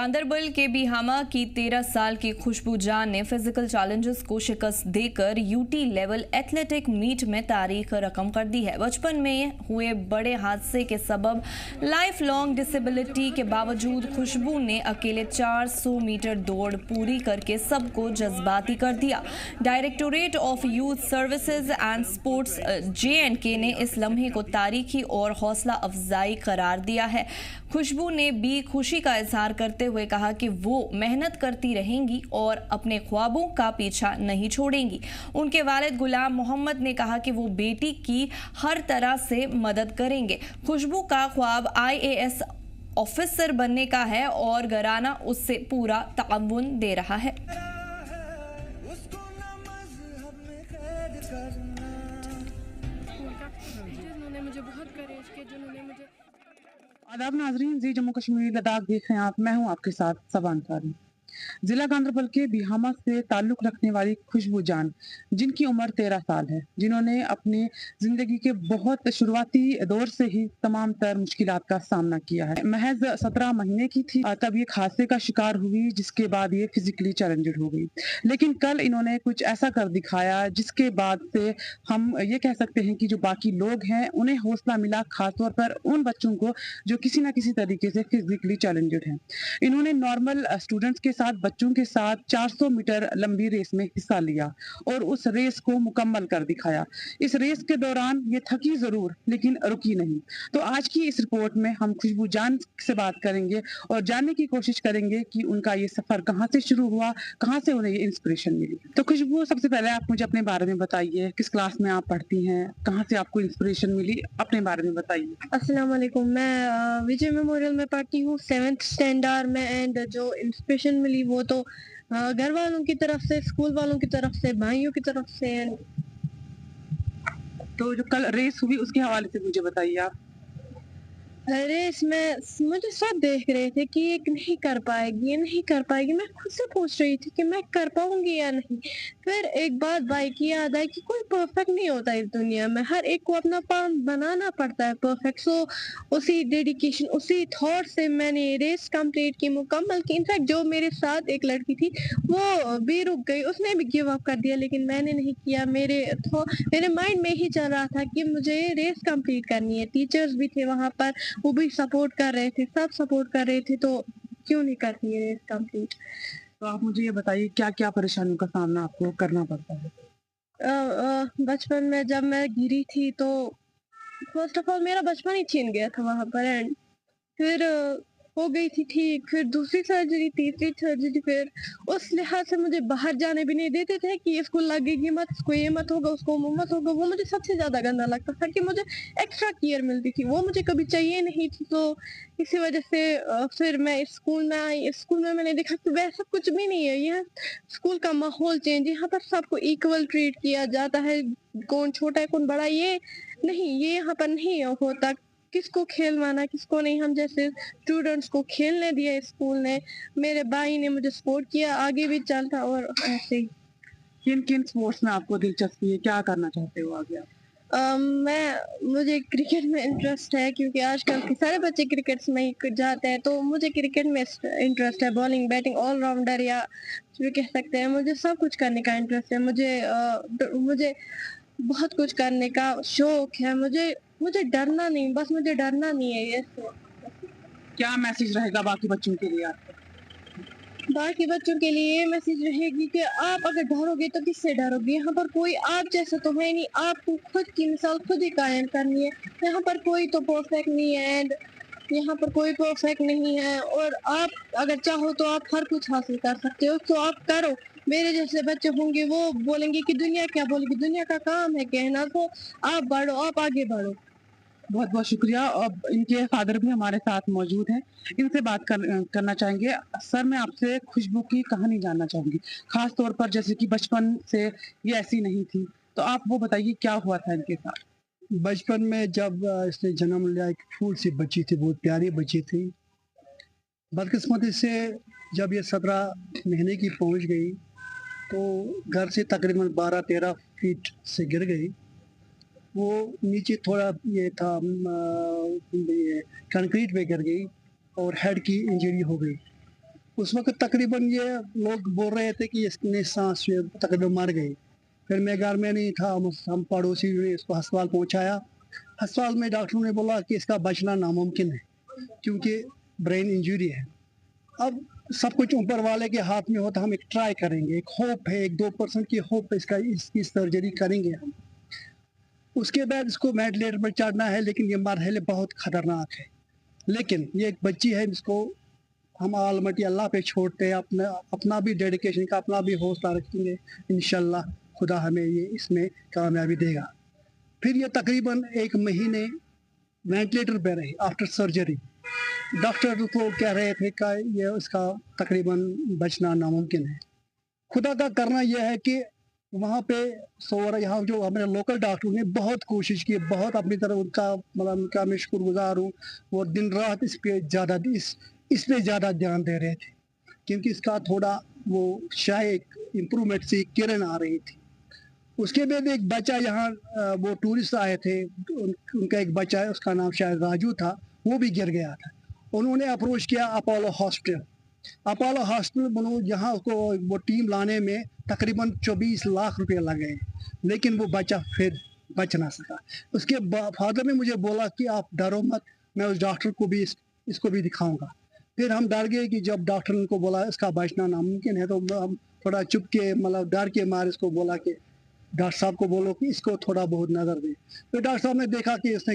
गांदरबल के बिहामा की 13 साल की खुशबू जान ने फिजिकल चैलेंजेस को शिकस्त देकर यूटी लेवल एथलेटिक मीट में तारीख रकम कर दी है। बचपन में हुए बड़े हादसे के सबब लाइफ लॉन्ग डिसेबिलिटी के बावजूद खुशबू ने अकेले 400 मीटर दौड़ पूरी करके सबको जज्बाती कर दिया। Directorate of youth services and sports JNK ने इस लम्हे को तारीखी और हौसला अफजाई करार दिया है। खुशबू ने भी खुशी का इजहार करते हुए कहा कि वो मेहनत करती रहेंगी और अपने ख्वाबों का पीछा नहीं छोड़ेंगी। उनके वालिद गुलाम मोहम्मद ने कहा कि वो बेटी की हर तरह से मदद करेंगे। खुशबू का ख्वाब IAS ऑफिसर बनने का है और घराना उससे पूरा ताउन दे रहा है। आदाब नाजरीन, जी जम्मू कश्मीर लद्दाख देख रहे हैं आप। मैं हूं आपके साथ सबा अंसारी। जिला गांदरबल के बिहामा से ताल्लुक रखने वाली खुशबू जान, जिनकी उम्र 13 साल है, जिन्होंने अपनी जिंदगी के बहुत शुरुआती दौर से ही तमाम तर मुश्किलात का सामना किया है। महज 17 महीने की थी तब ये हादसे का शिकार हुई, जिसके बाद ये फिजिकली चैलेंज्ड हो गई। लेकिन कल इन्होंने कुछ ऐसा कर दिखाया जिसके बाद से हम ये कह सकते हैं कि जो बाकी लोग हैं उन्हें हौसला मिला, खासतौर पर उन बच्चों को जो किसी ना किसी तरीके से फिजिकली चैलेंज्ड हैं। इन्होंने नॉर्मल स्टूडेंट्स के साथ, बच्चों के साथ 400 मीटर लंबी रेस में हिस्सा लिया और उस रेस को मुकम्मल कर दिखाया। इस रेस के दौरान ये थकी जरूर लेकिन रुकी नहीं। तो आज की इस रिपोर्ट में हम खुशबू जान से बात करेंगे और जानने की कोशिश करेंगे कि उनका ये सफर कहाँ से शुरू हुआ, कहाँ से उन्हें ये इंस्पिरेशन मिली। तो खुशबू, सबसे पहले आप मुझे अपने बारे में बताइए, किस क्लास में आप पढ़ती हैं, कहाँ से आपको इंस्पिरेशन मिली, अपने बारे में बताइए। अस्सलाम वालेकुम, मैं विजय मेमोरियल में पढ़ती हूँ 7th स्टैंडर्ड में। एंड जो इंस्पिरेशन मिली वो तो घर वालों की तरफ से, स्कूल वालों की तरफ से, भाइयों की तरफ से। तो जो कल रेस हुई उसके हवाले से मुझे बताइए आप। रेस में मुझे सब देख रहे थे कि ये नहीं कर पाएगी, ये नहीं कर पाएगी। मैं खुद से पूछ रही थी कि मैं कर पाऊंगी या नहीं। फिर एक बात भाई की याद आई कि कोई परफेक्ट नहीं होता इस दुनिया में, हर एक को अपना पान बनाना पड़ता है परफेक्ट। सो उसी डेडिकेशन, उसी थॉट से मैंने रेस कंप्लीट की, मुकम्मल की। इनफैक्ट जो मेरे साथ एक लड़की थी वो भी रुक गई, उसने भी गिव अप कर दिया, लेकिन मैंने नहीं किया। मेरे माइंड में ही चल रहा था कि मुझे रेस कंप्लीट करनी है। टीचर्स भी थे वहाँ पर, वो भी सपोर्ट कर रहे थे, सब सपोर्ट कर रहे थे, तो क्यों नहीं करती है रेस कंप्लीट। तो आप मुझे ये बताइए क्या क्या परेशानियों का सामना आपको करना पड़ता है। बचपन में जब मैं गिरी थी तो फर्स्ट ऑफ ऑल मेरा बचपन ही छीन गया था वहां पर। एंड फिर हो गई थी ठीक, फिर दूसरी सर्जरी, तीसरी सर्जरी। फिर उस लिहाज से मुझे बाहर जाने भी नहीं देते थे कि इसको लगेगी मत, इसको ये मत होगा, उसको वो मत होगा। वो मुझे सबसे ज्यादा गंदा लगता था कि मुझे एक्स्ट्रा केयर मिलती थी, वो मुझे कभी चाहिए नहीं थी। तो इसी वजह से फिर मैं इस स्कूल में आई। स्कूल में मैंने देखा कि वैसा कुछ भी नहीं है। यह स्कूल का माहौल चेंज, यहाँ पर सबको इक्वल ट्रीट किया जाता है। कौन छोटा है कौन बड़ा, ये नहीं, ये यहाँ पर नहीं होता। किसको खेलवाना किसको नहीं, हम जैसे स्टूडेंट्स को खेलने दिया स्कूल ने। मेरे भाई ने मुझे सपोर्ट किया, आगे भी चलता। और ऐसे ही किन किन स्पोर्ट्स में आपको दिलचस्पी है, क्या करना चाहते हो आगे आप? मुझे क्रिकेट में इंटरेस्ट है, क्योंकि आजकल के सारे बच्चे क्रिकेट में ही जाते हैं। तो मुझे क्रिकेट में इंटरेस्ट है, बॉलिंग, बैटिंग, ऑलराउंडर या जो कह सकते हैं। मुझे सब कुछ करने का इंटरेस्ट है। मुझे बहुत कुछ करने का शौक है। मुझे डरना नहीं, बस मुझे डरना नहीं है। ये क्या मैसेज रहेगा बाकी बच्चों के लिए आपका? बाकी बच्चों के लिए ये मैसेज रहेगी कि आप अगर डरोगे तो किससे डरोगे। यहाँ पर कोई आप जैसा तो है नहीं, आपको खुद की मिसाल खुद ही कायम करनी है। यहाँ पर कोई तो परफेक्ट नहीं है, एंड यहाँ पर कोई परफेक्ट नहीं है। और आप अगर चाहो तो आप हर कुछ हासिल कर सकते हो, तो आप करो। मेरे जैसे बच्चे होंगे वो बोलेंगे कि दुनिया क्या बोलेगी, दुनिया का काम है कहना। तो आप बढ़ो, आप आगे बढ़ो। बहुत बहुत शुक्रिया। अब इनके फादर भी हमारे साथ मौजूद हैं, इनसे करना चाहेंगे। सर, मैं आपसे खुशबू की कहानी जानना चाहूंगी, खास तौर पर जैसे कि बचपन से ये ऐसी नहीं थी, तो आप वो बताइए क्या हुआ था इनके साथ। बचपन में जब इसने जन्म लिया, एक फूल सी बच्ची थी, बहुत प्यारी बच्ची थी। बदकिस्मती से जब ये 17 महीने की पहुंच गई तो घर से तकरीबन 12-13 फीट से गिर गई। वो नीचे थोड़ा ये था, ये कंक्रीट पे गिर गई और हेड की इंजरी हो गई। उस वक्त तकरीबन ये लोग बोल रहे थे कि इसने सांस से तकरीबन मर गई। फिर मैं घर में नहीं था, हम पड़ोसी ने इसको अस्पताल पहुंचाया। अस्पताल में डॉक्टरों ने बोला कि इसका बचना नामुमकिन है क्योंकि ब्रेन इंजरी है। अब सब कुछ ऊपर वाले के हाथ में होता, हम एक ट्राई करेंगे, एक होप है, 1-2% की होप इसकी सर्जरी करेंगे हम। उसके बाद इसको वेंटिलेटर पर चढ़ना है, लेकिन ये मरहले बहुत खतरनाक है। लेकिन ये एक बच्ची है, जिसको हम आलमटी अल्लाह पे छोड़ते हैं, अपना भी डेडिकेशन का अपना भी हौसला रखेंगे। इंशाल्लाह खुदा हमें ये इसमें कामयाबी देगा। फिर ये तकरीबन 1 महीने वेंटिलेटर पे रही आफ्टर सर्जरी। डॉक्टर तो कह रहे थे कि ये उसका तकरीबन बचना नामुमकिन है। खुदा का करना यह है कि वहाँ पे यहाँ जो हमारे लोकल डॉक्टरों ने बहुत कोशिश की, बहुत अपनी तरफ उनका मैं शुक्रगुजार हूँ। वो दिन रात इस पे ज़्यादा ध्यान दे रहे थे क्योंकि इसका थोड़ा वो शायद इम्प्रूवमेंट सी किरण आ रही थी। उसके बाद एक बच्चा यहाँ वो टूरिस्ट आए थे, उनका एक बच्चा है, उसका नाम शायद राजू था, वो भी गिर गया था। उन्होंने अप्रोच किया अपोलो हॉस्पिटल यहाँ को वो टीम लाने में तकरीबन 24 लाख रुपए लगे, लेकिन वो बच्चा फिर बच ना सका। उसके फादर ने मुझे बोला कि आप डरो मत, मैं उस डॉक्टर को भी इसको भी दिखाऊंगा। फिर हम डर गए कि जब डॉक्टर ने को बोला इसका बचना नामुमकिन है, तो हम थोड़ा चुप के डर के मारे इसको बोला कि डॉक्टर साहब को बोलो कि इसको थोड़ा बहुत नज़र दें। तो डॉक्टर साहब ने देखा कि इसने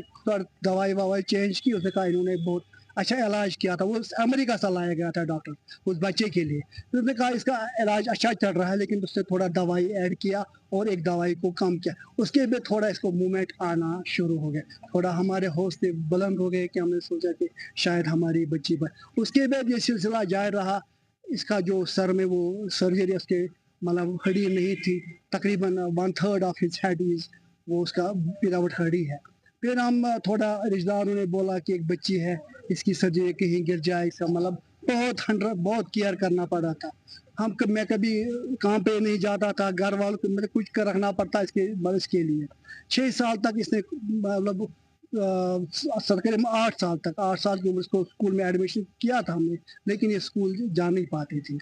दवाई चेंज की, उसने कहा इन्होंने बहुत अच्छा इलाज किया था। वो अमेरिका से लाया गया था डॉक्टर उस बच्चे के लिए। तो उसने कहा इसका इलाज अच्छा चल रहा है, लेकिन उसने थोड़ा दवाई ऐड किया और एक दवाई को कम किया। उसके बाद थोड़ा इसको मूवमेंट आना शुरू हो गया, थोड़ा हमारे हौसले बुलंद हो गए कि हमने सोचा कि शायद हमारी बच्ची उसके बाद ये सिलसिला जारी रहा। इसका जो सर में वो सर्जरी, उसके हड्डी नहीं थी, तकरीबन 1/3 ऑफ हिज हेड इज वो उसका विदाउट हड्डी है। फिर हम थोड़ा रिश्तेदारों ने बोला कि एक बच्ची है, इसकी सर्जरी कहीं गिर जाए, इसका बहुत केयर करना पड़ा था। मैं कभी काम पे नहीं जाता था, घर वालों को कुछ कर रखना पड़ता इसके लिए। 6 साल तक इसने तकरीबन 8 साल की उम्र इसको स्कूल में एडमिशन किया था हमने, लेकिन ये स्कूल जा नहीं पाती थी।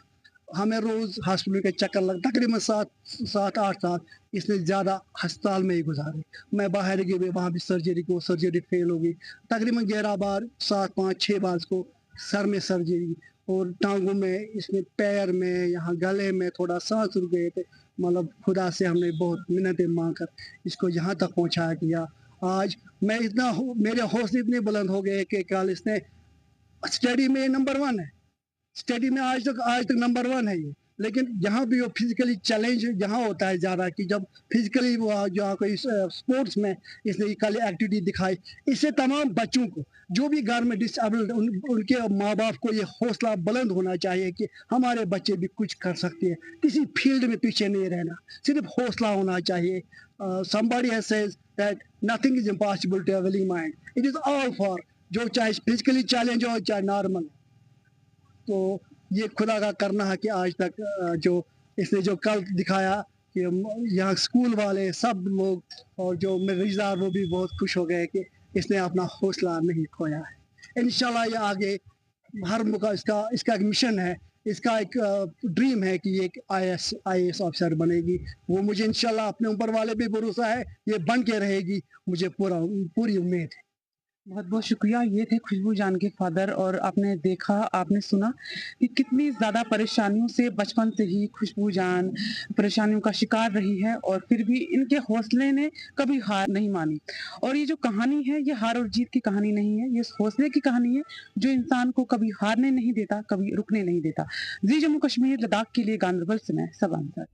हमें रोज़ हॉस्पिटल के चक्कर लगता, तकरीबन 7-8 साल इसने ज़्यादा अस्पताल में ही गुजारे। मैं बाहर गए, वहाँ भी सर्जरी फेल हो गई। तकरीबन 11 बार 7-5-6 बार इसको सर में सर्जरी, और टांगों में, इसमें पैर में, यहाँ गले में थोड़ा सांस रुक गए थे। खुदा से हमने बहुत मिन्नतें मांग कर इसको यहाँ तक पहुँचाया किया। आज मेरे हौसले इतने बुलंद हो गए कि कल इसने स्टडी में नंबर 1 है, स्टडी में आज तक नंबर 1 है ये। लेकिन यहाँ भी वो फिजिकली चैलेंज यहाँ होता है ज़्यादा, कि जब फिजिकली वो जहाँ कोई स्पोर्ट्स में इसने कल एक्टिविटी दिखाई, इससे तमाम बच्चों को जो भी घर में डिसेबल्ड उनके माँ बाप को ये हौसला बुलंद होना चाहिए कि हमारे बच्चे भी कुछ कर सकते हैं, किसी फील्ड में पीछे नहीं रहना, सिर्फ हौसला होना चाहिए। somebody has said that nothing is impossible to a willing mind. It is all for जो चाहे फिजिकली चैलेंज हो चाहे नॉर्मल। तो ये खुदा का करना है कि आज तक जो इसने जो कल दिखाया कि यहाँ स्कूल वाले सब लोग और जो मेरे रिश्तेदार वो भी बहुत खुश हो गए कि इसने अपना हौसला नहीं खोया है। इंशाल्लाह ये आगे हर मौका इसका एक मिशन है, इसका एक ड्रीम है कि ये एक IAS ऑफिसर बनेगी। वो मुझे इंशाल्लाह अपने ऊपर वाले पे भरोसा है, ये बन के रहेगी, मुझे पूरी उम्मीद है। बहुत बहुत शुक्रिया। ये थे खुशबू जान के फादर, और आपने देखा, आपने सुना कि कितनी ज़्यादा परेशानियों से बचपन से ही खुशबू जान परेशानियों का शिकार रही है, और फिर भी इनके हौसले ने कभी हार नहीं मानी। और ये जो कहानी है, ये हार और जीत की कहानी नहीं है, ये हौसले की कहानी है जो इंसान को कभी हारने नहीं देता, कभी रुकने नहीं देता। जी जम्मू कश्मीर लद्दाख के लिए गांदरबल से मैं सबा अंसारी।